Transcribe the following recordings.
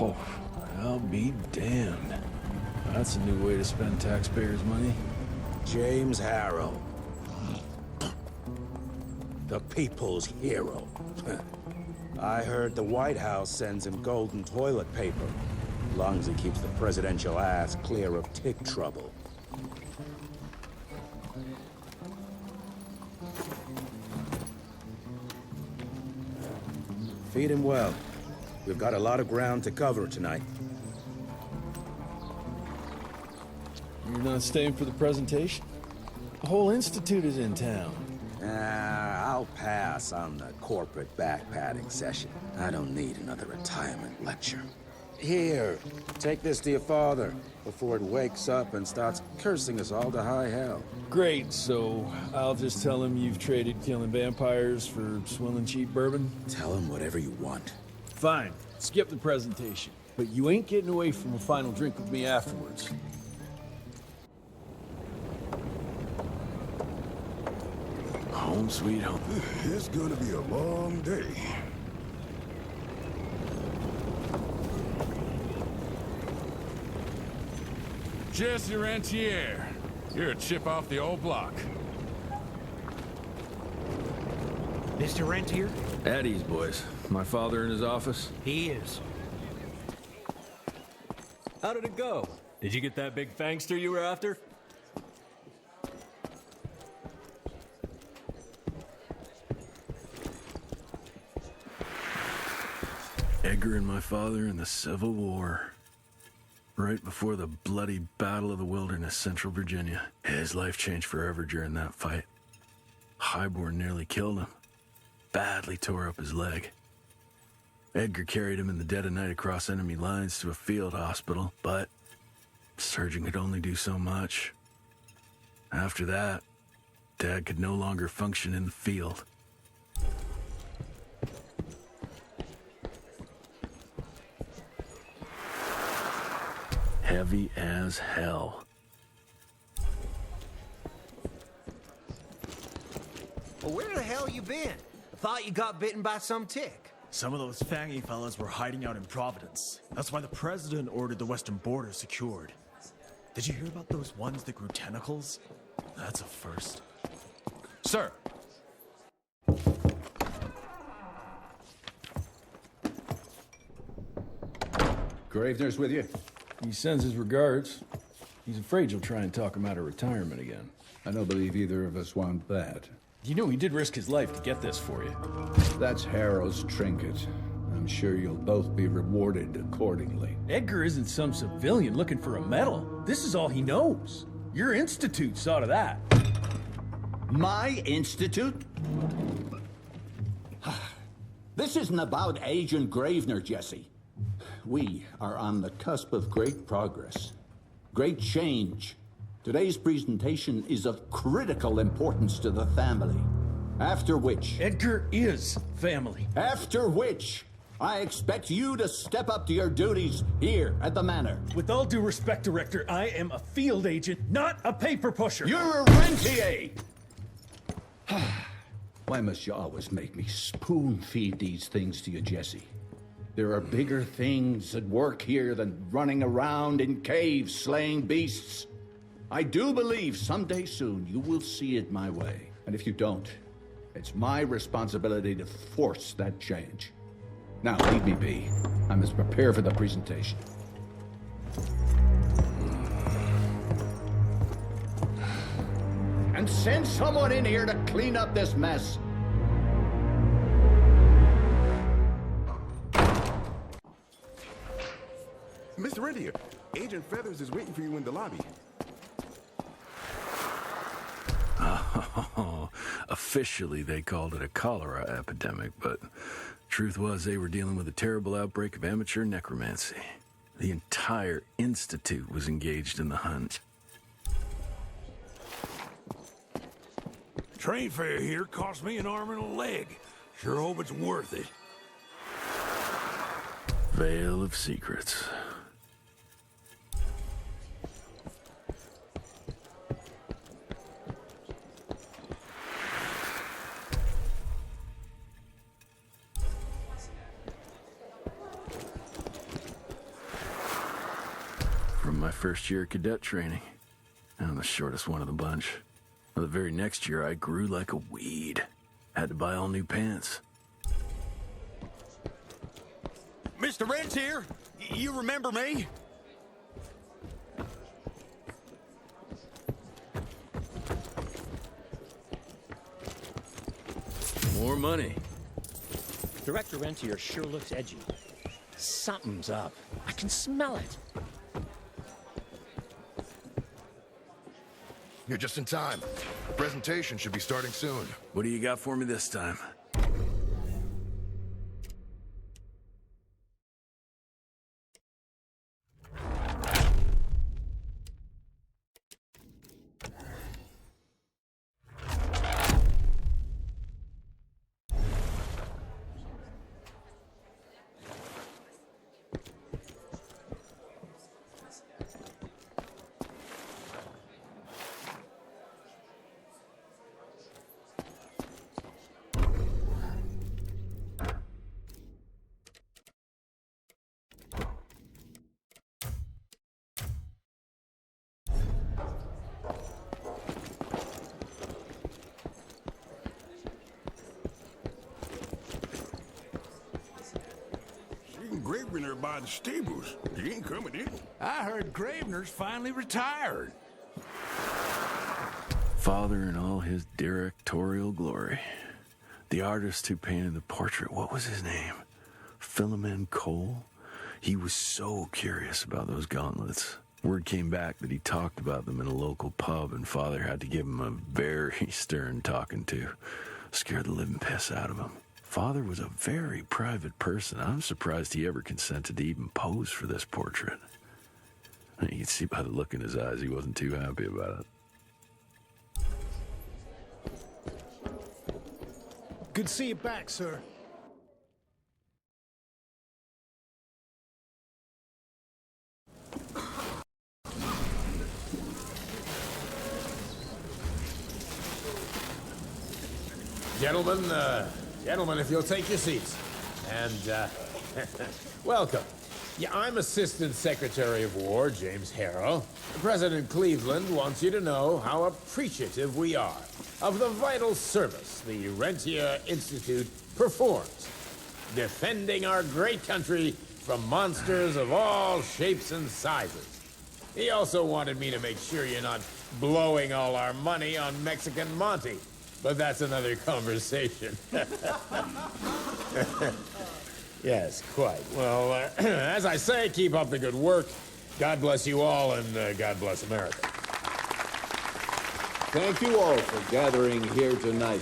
Oh, I'll be damned. That's a new way to spend taxpayers' money. James Harrow. The people's hero. I heard the White House sends him golden toilet paper. As long as he keeps the presidential ass clear of tick trouble. Feed him well. We've got a lot of ground to cover tonight. You're not staying for the presentation? The whole institute is in town. I'll pass on the corporate backpatting session. I don't need another retirement lecture. Here, take this to your father before it wakes up and starts cursing us all to high hell. Great, so I'll just tell him you've traded killing vampires for swilling cheap bourbon? Tell him whatever you want. Fine, skip the presentation. But you ain't getting away from a final drink with me afterwards. Home sweet home. It's gonna be a long day. Jesse Rentier. You're a chip off the old block. Mr. Rentier? At ease, boys. My father in his office? He is. How did it go? Did you get that big fangster you were after? Edgar and my father in the Civil War. Right before the bloody Battle of the Wilderness, Central Virginia. His life changed forever during that fight. Highborn nearly killed him. Badly tore up his leg. Edgar carried him in the dead of night across enemy lines to a field hospital, but the surgeon could only do so much. After that, Dad could no longer function in the field. Heavy as hell. Well, where the hell you been? I thought you got bitten by some tick. Some of those fangy fellas were hiding out in Providence. That's why the president ordered the western border secured. Did you hear about those ones that grew tentacles? That's a first. Sir. Gravener's with you? He sends his regards. He's afraid you'll try and talk him out of retirement again. I don't believe either of us want that. You know he did risk his life to get this for you. That's Harrow's trinket. I'm sure you'll both be rewarded accordingly. Edgar isn't some civilian looking for a medal. This is all he knows. Your institute saw to that. My institute? This isn't about Agent Gravener, Jesse. We are on the cusp of great progress, great change. Today's presentation is of critical importance to the family. After which... Edgar is family. After which, I expect you to step up to your duties here at the Manor. With all due respect, Director, I am a field agent, not a paper pusher. You're a rentier! Why must you always make me spoon-feed these things to you, Jesse? There are bigger things at work here than running around in caves slaying beasts. I do believe someday soon you will see it my way. And if you don't, it's my responsibility to force that change. Now, leave me be. I must prepare for the presentation. And send someone in here to clean up this mess. Mr. Rentier, Agent Feathers is waiting for you in the lobby. Oh, officially they called it a cholera epidemic, but truth was they were dealing with a terrible outbreak of amateur necromancy. The entire institute was engaged in the hunt. Train fare here cost me an arm and a leg. Sure hope it's worth it. Veil of Secrets. first year of cadet training. I'm the shortest one of the bunch. Well, the very next year, I grew like a weed. Had to buy all new pants. Mr. Rentier, you remember me? More money. Director Rentier sure looks edgy. Something's up. I can smell it. You're just in time. The presentation should be starting soon. What do you got for me this time? Gravener by the stables. He ain't coming in. I heard Gravener's finally retired. Father in all his directorial glory. The artist who painted the portrait, what was his name? Philomen Cole? He was so curious about those gauntlets. Word came back that he talked about them in a local pub, and Father had to give him a very stern talking to. Scared the living piss out of him. Father was a very private person. I'm surprised he ever consented to even pose for this portrait. You can see by the look in his eyes he wasn't too happy about it. Good to see you back, sir. Gentlemen, if you'll take your seats. And, welcome. Yeah, I'm Assistant Secretary of War, James Harrow. President Cleveland wants you to know how appreciative we are of the vital service the Rentier Institute performs, defending our great country from monsters of all shapes and sizes. He also wanted me to make sure you're not blowing all our money on Mexican Monty. But that's another conversation. Yes, quite. Well, as I say, keep up the good work. God bless you all, and God bless America. Thank you all for gathering here tonight.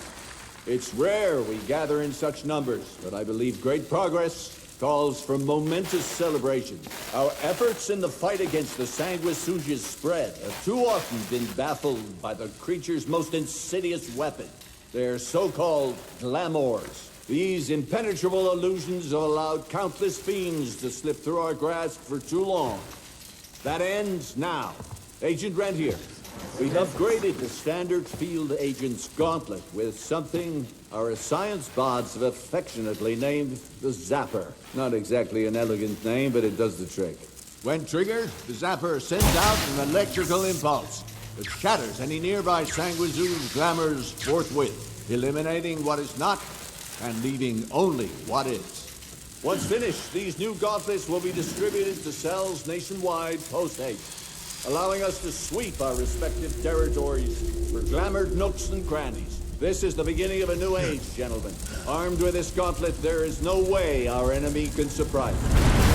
It's rare we gather in such numbers, but I believe great progress calls for momentous celebration. Our efforts in the fight against the sanguisuga's spread have too often been baffled by the creature's most insidious weapon, their so-called glamours. These impenetrable illusions have allowed countless fiends to slip through our grasp for too long. That ends now. Agent Rentier, we've upgraded the standard field agent's gauntlet with something our science bots have affectionately named the Zapper. Not exactly an elegant name, but it does the trick. When triggered, the Zapper sends out an electrical impulse that shatters any nearby sanguisuga's glamours forthwith, eliminating what is not and leaving only what is. Once finished, these new gauntlets will be distributed to cells nationwide post-haste, allowing us to sweep our respective territories for glamored nooks and crannies. This is the beginning of a new age, gentlemen. Armed with this gauntlet, there is no way our enemy can surprise us.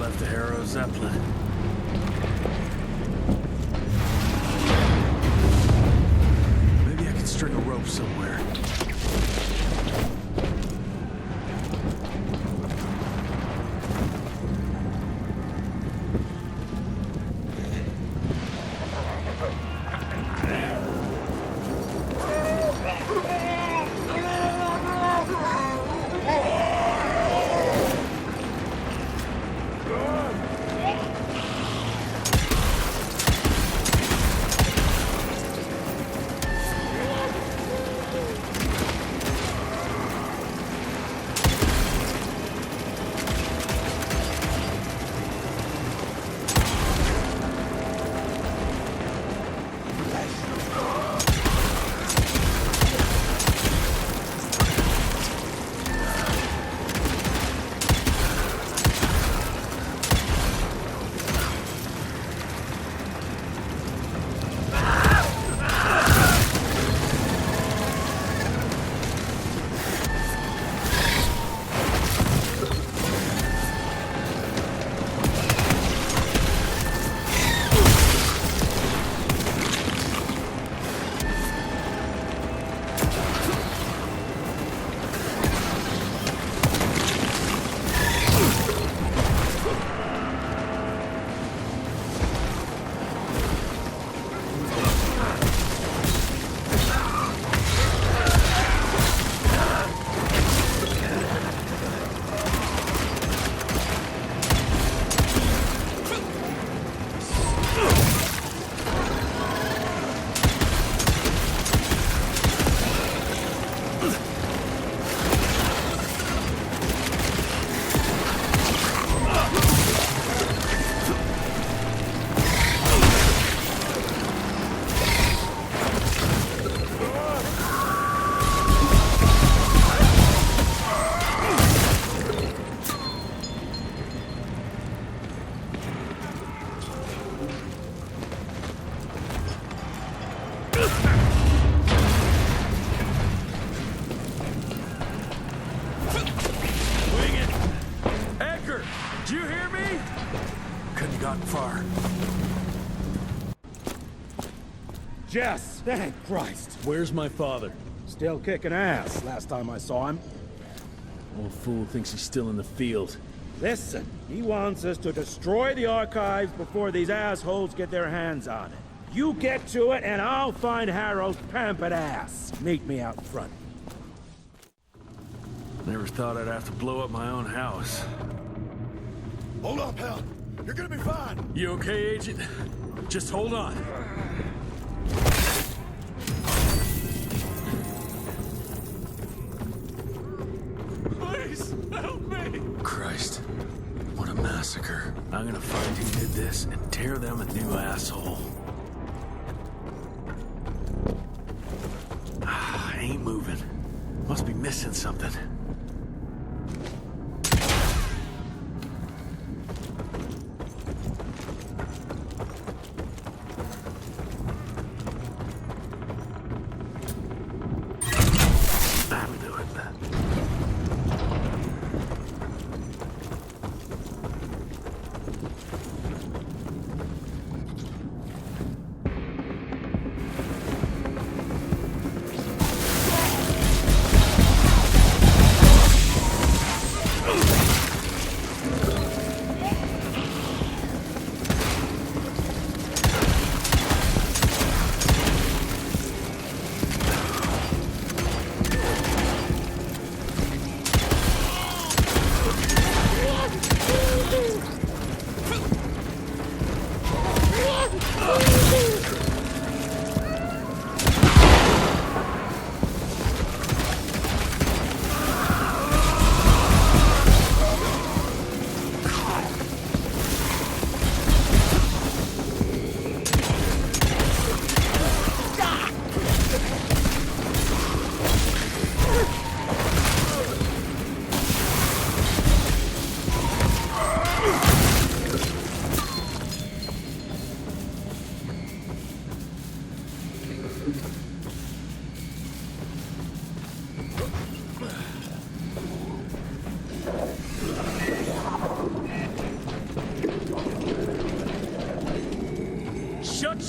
left the Harrow Zeppelin. Maybe I can string a rope somewhere. Jess, thank Christ. Where's my father? Still kicking ass last time I saw him. Old fool thinks he's still in the field. Listen, he wants us to destroy the archives before these assholes get their hands on it. You get to it, and I'll find Harrow's pampered ass. Meet me out front. Never thought I'd have to blow up my own house. Hold up, Hal. You're gonna be fine. You okay, Agent? Just hold on. Please, help me! Christ, what a massacre. I'm gonna find who did this and tear them a new asshole. Ain't moving. Must be missing something.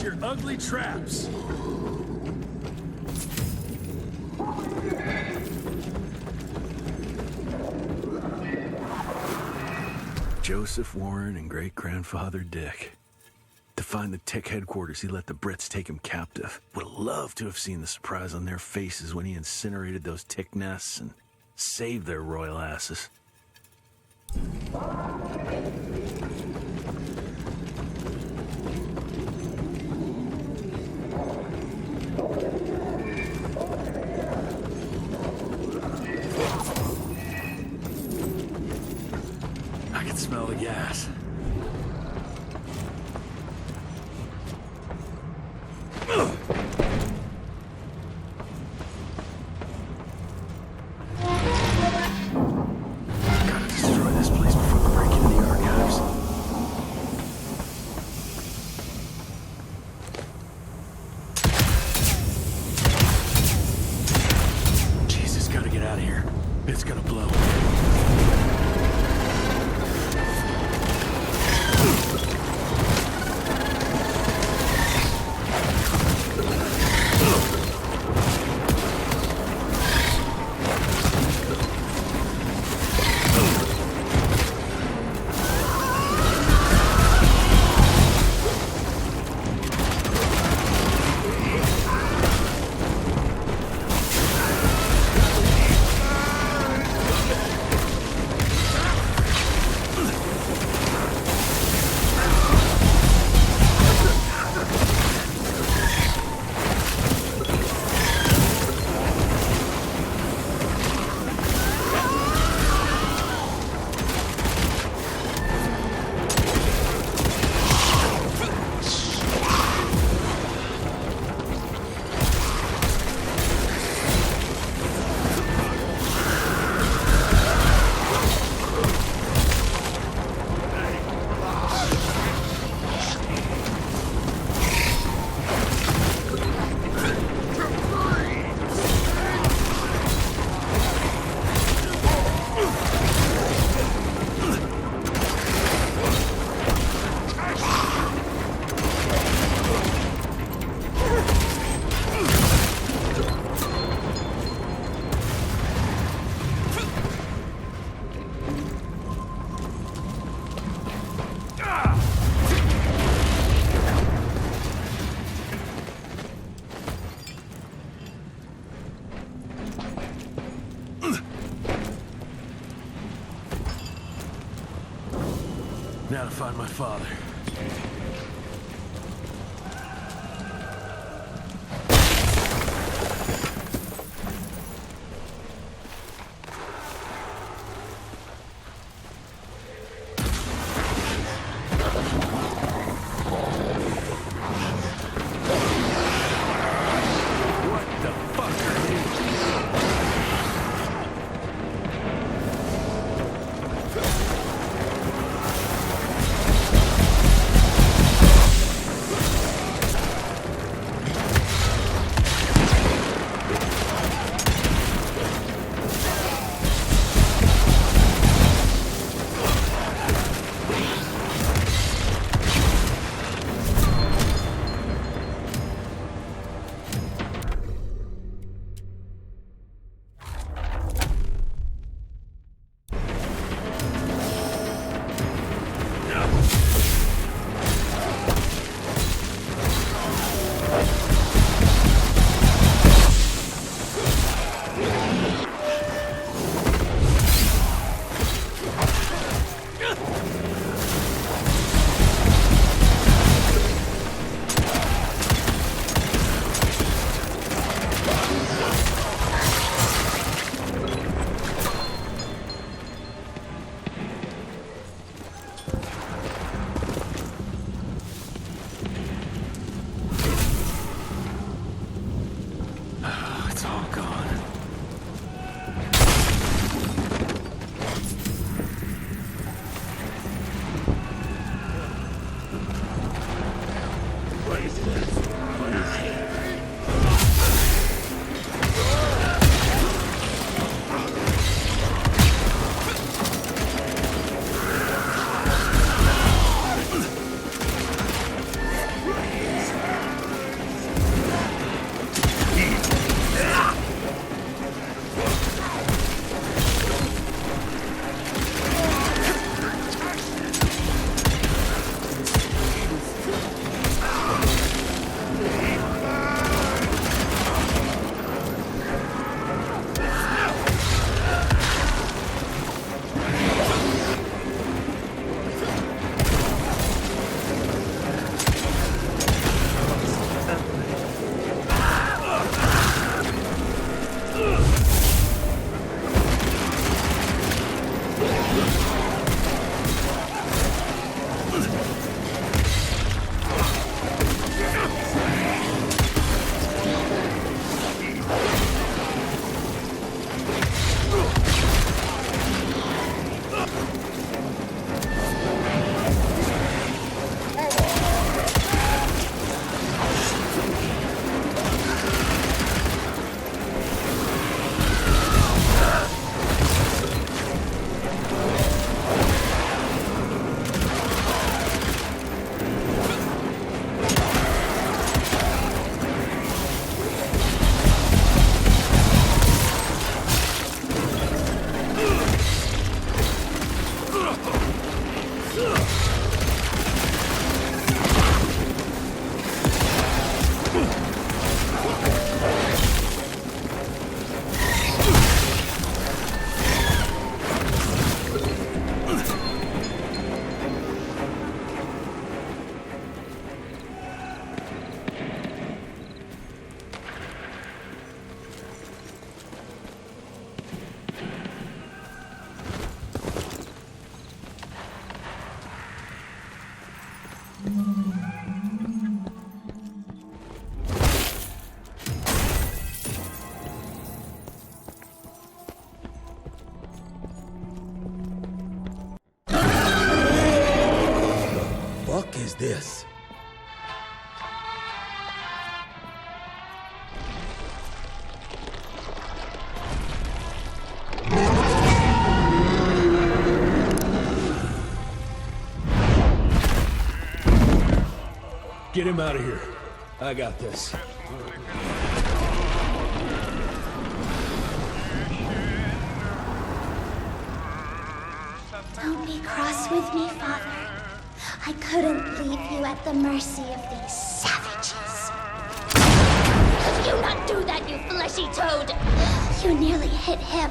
your ugly traps. Joseph Warren and great-grandfather Dick. To find the Tick headquarters, he let the Brits take him captive. Would have loved to have seen the surprise on their faces when he incinerated those Tick nests and saved their royal asses. I can smell the gas. Gotta destroy this place before we break into the archives. Jesus, gotta get out of here. It's gonna blow. Now to find my father. this? Get him out of here. I got this. Don't be cross with me, Father. I couldn't leave you at the mercy of these savages. Could you not do that, you fleshy toad? You nearly hit him.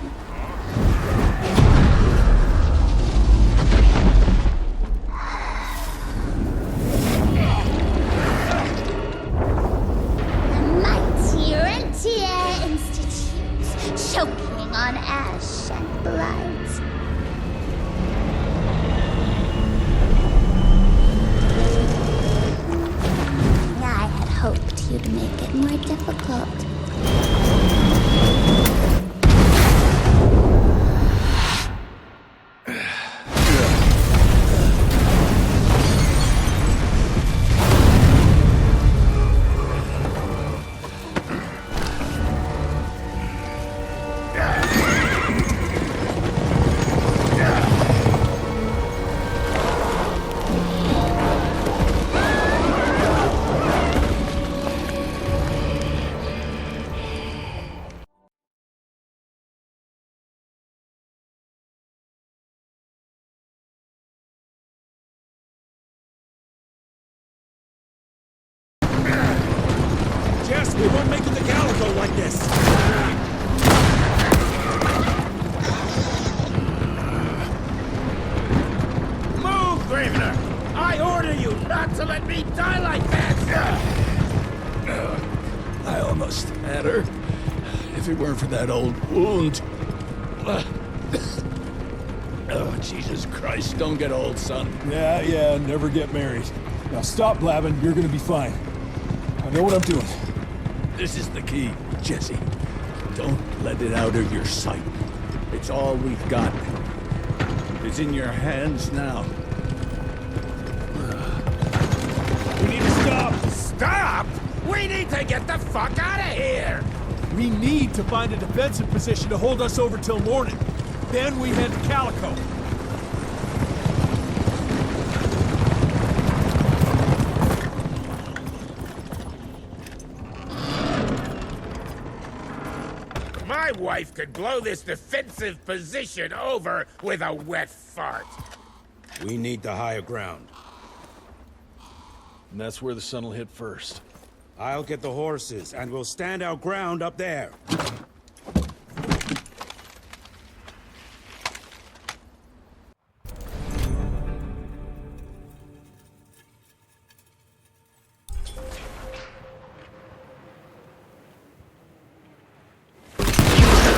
The mighty Rentier Institute, choking on ash and blood. I had hoped you'd make it more difficult. Jess, we won't make it to Calico like this! Move, Gravener! I order you not to let me die like that! I almost had her. If it weren't for that old wound. Oh, Jesus Christ, don't get old, son. Yeah, never get married. Now stop blabbing, you're gonna be fine. I know what I'm doing. This is the key, Jesse. Don't let it out of your sight. It's all we've got. It's in your hands now. We need to stop! Stop?! We need to get the fuck out of here! We need to find a defensive position to hold us over till morning. Then we head to Calico. My wife could blow this defensive position over with a wet fart. We need the higher ground. And that's where the sun will hit first. I'll get the horses, and we'll stand our ground up there.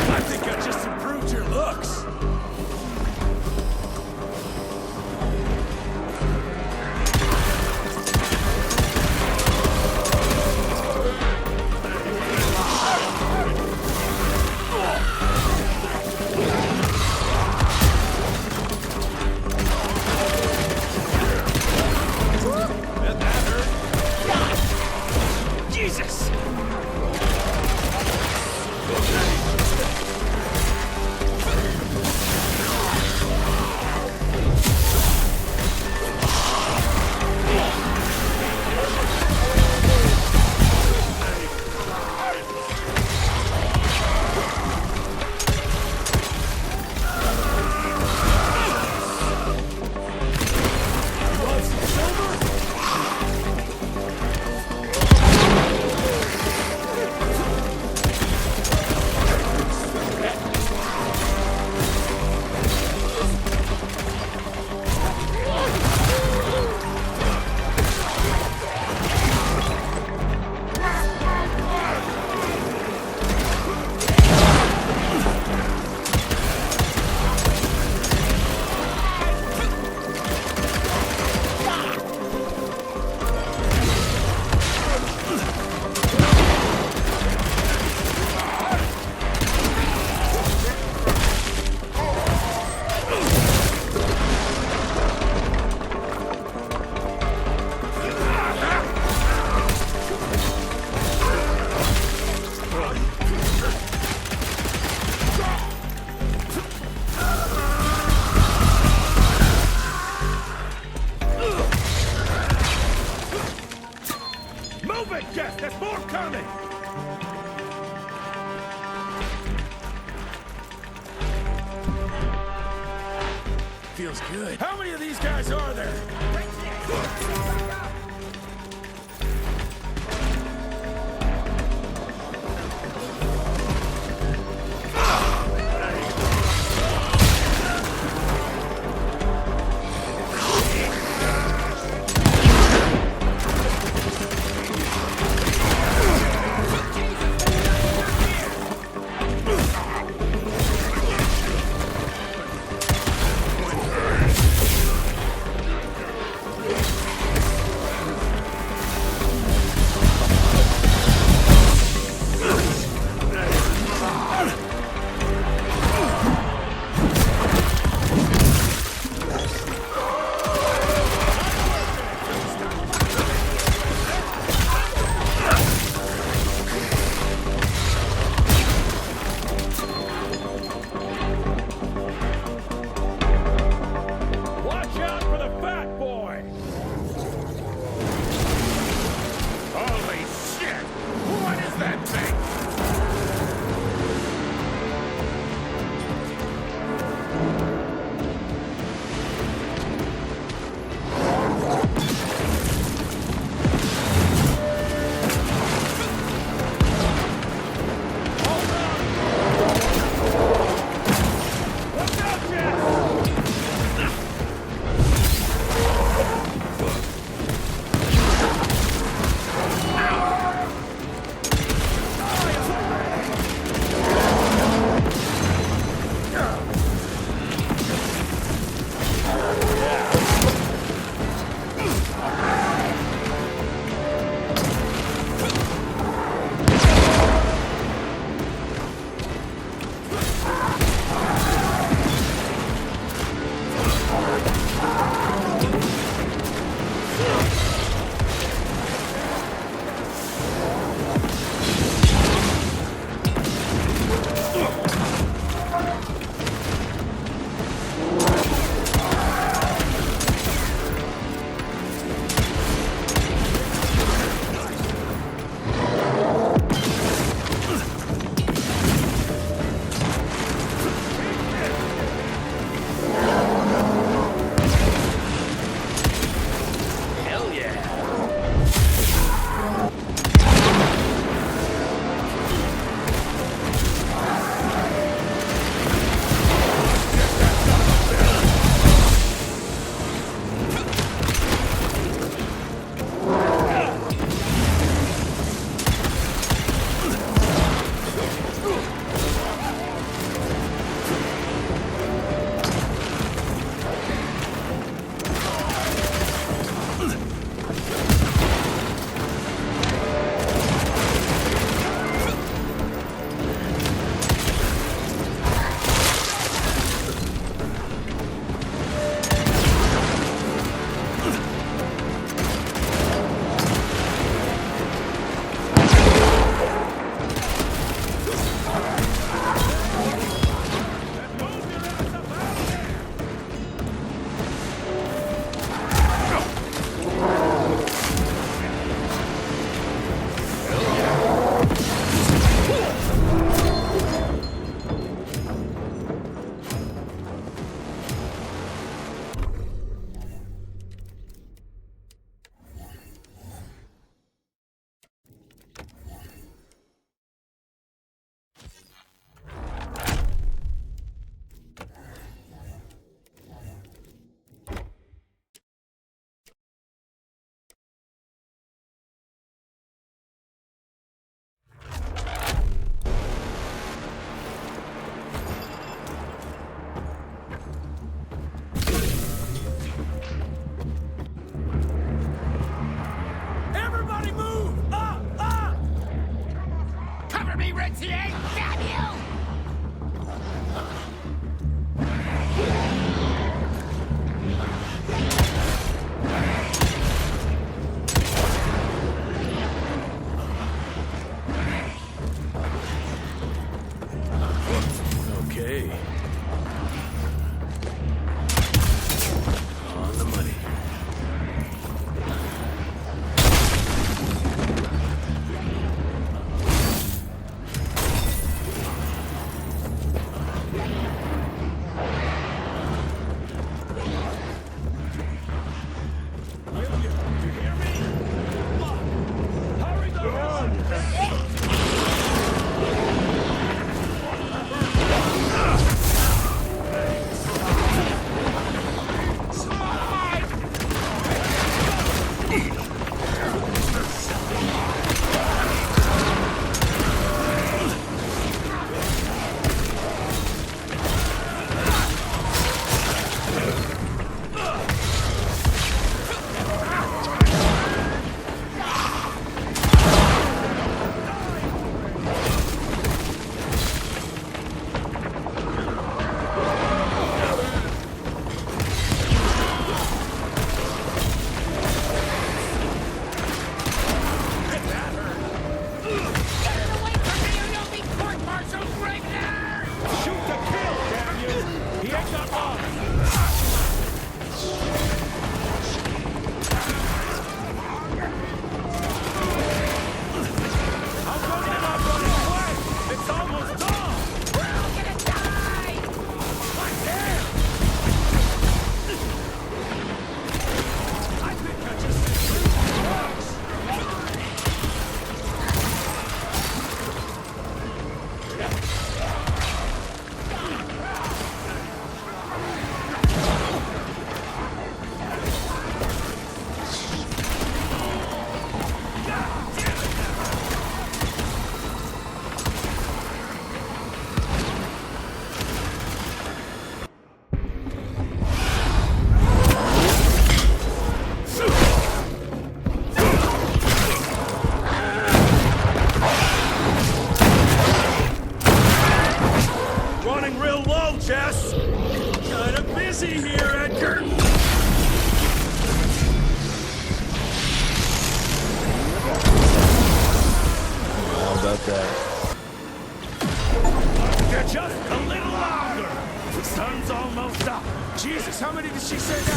I think I just improved your looks. Good. How many of these guys are there?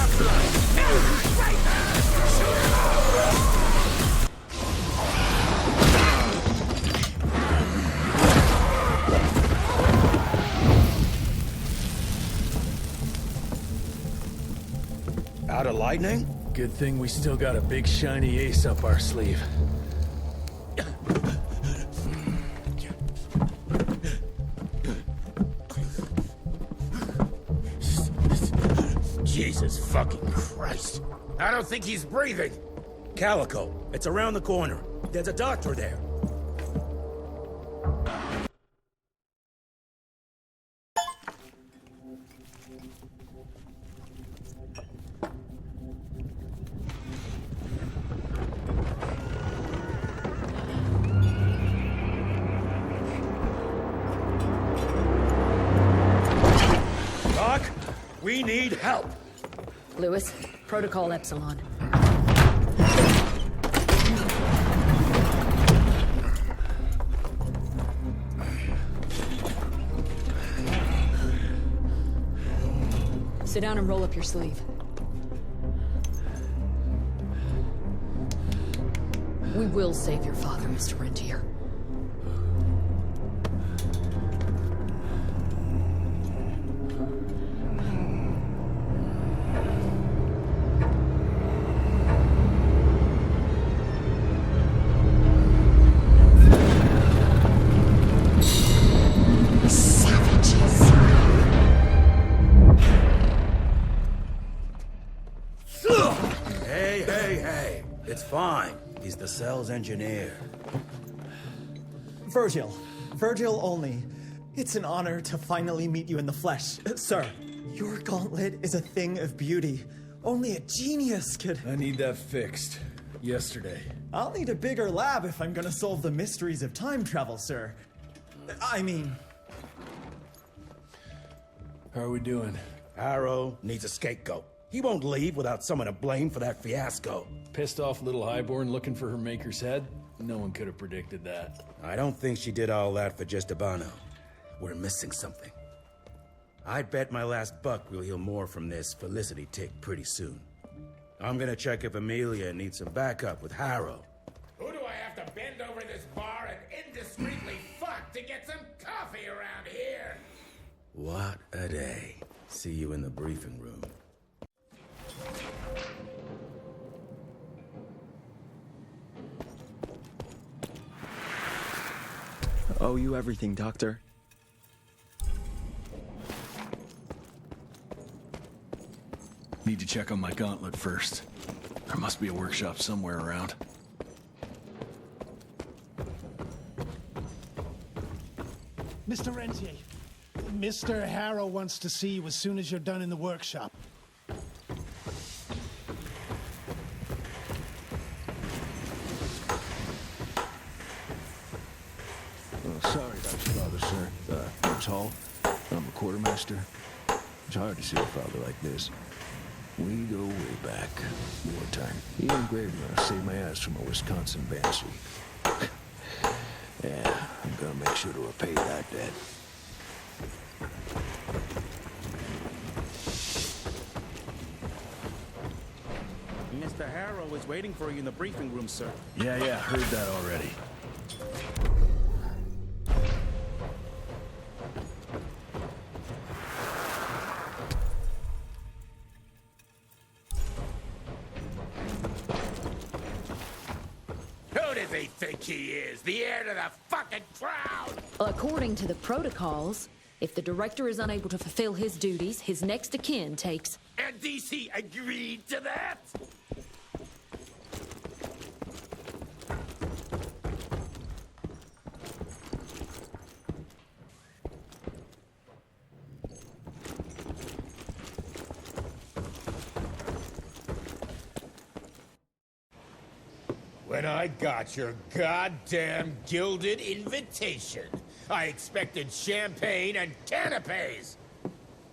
after us! Right there! Shoot him up! Out of lightning? Good thing we still got a big shiny ace up our sleeve. Jesus fucking Christ. I don't think he's breathing. Calico, it's around the corner. There's a doctor there. Doc, we need help. Lewis, Protocol Epsilon. Sit down and roll up your sleeve. We will save your father, Mr. Rentier. Hey, it's fine. He's the cell's engineer. Virgil. Virgil only. It's an honor to finally meet you in the flesh. Sir, your gauntlet is a thing of beauty. Only a genius could... I need that fixed. Yesterday. I'll need a bigger lab if I'm gonna solve the mysteries of time travel, sir. I mean... How are we doing? Harrow needs a scapegoat. He won't leave without someone to blame for that fiasco. Pissed off little highborn looking for her maker's head? No one could have predicted that. I don't think she did all that for just Abano. We're missing something. I bet my last buck we'll hear more from this Felicity tick pretty soon. I'm gonna check if Amelia needs some backup with Harrow. Who do I have to bend over this bar and indiscreetly fuck to get some coffee around here? What a day. See you in the briefing room. Owe you everything, Doctor. Need to check on my gauntlet first. There must be a workshop somewhere around. Mr. Rentier, Mr. Harrow wants to see you as soon as you're done in the workshop. Sorry about your father, sir. I'm tall. I'm a quartermaster. It's hard to see a father like this. We go way back. Wartime. He engraved me to save my ass from a Wisconsin banshee. Yeah, I'm gonna make sure to repay that debt. Mr. Harrow is waiting for you in the briefing room, sir. Yeah, heard that already. Who does he think he is? The heir to the fucking crown? According to the protocols, if the director is unable to fulfill his duties, his next of kin takes... And DC agreed to that? When I got your goddamn gilded invitation, I expected champagne and canapes.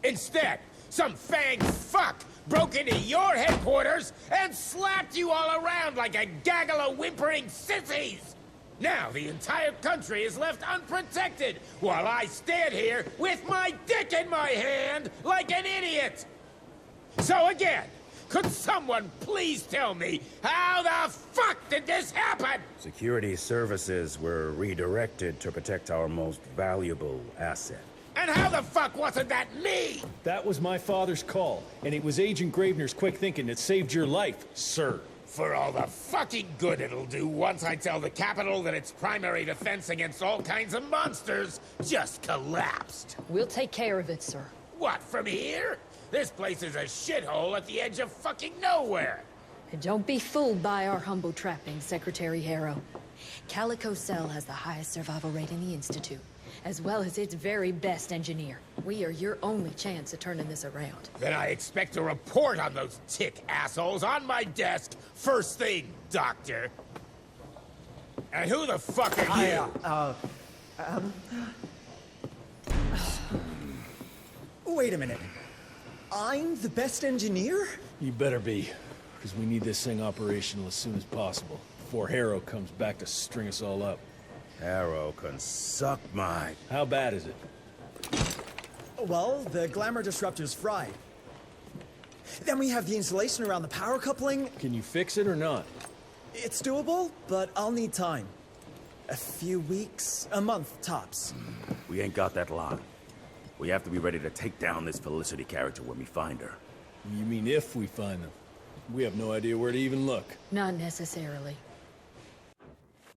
Instead, some fang fuck broke into your headquarters and slapped you all around like a gaggle of whimpering sissies. Now the entire country is left unprotected while I stand here with my dick in my hand like an idiot. So again, Could someone please tell me how the fuck did this happen? Security services were redirected to protect our most valuable asset. And how the fuck wasn't that me? That was my father's call, and it was Agent Gravener's quick thinking that saved your life, sir. For all the fucking good it'll do once I tell the Capitol that its primary defense against all kinds of monsters just collapsed. We'll take care of it, sir. What, from here? This place is a shithole at the edge of fucking nowhere. And don't be fooled by our humble trappings, Secretary Harrow. Calico Cell has the highest survival rate in the Institute, as well as its very best engineer. We are your only chance of turning this around. Then I expect a report on those tick assholes on my desk first thing, Doctor. And who the fuck are you? Wait a minute. I'm the best engineer? You better be, because we need this thing operational as soon as possible, before Harrow comes back to string us all up. Harrow can suck my... How bad is it? Well, the glamour disruptor's fried. Then we have the insulation around the power coupling. Can you fix it or not? It's doable, but I'll need time. A few weeks, a month, tops. We ain't got that long. We have to be ready to take down this Felicity character when we find her. You mean if we find them? We have no idea where to even look. Not necessarily.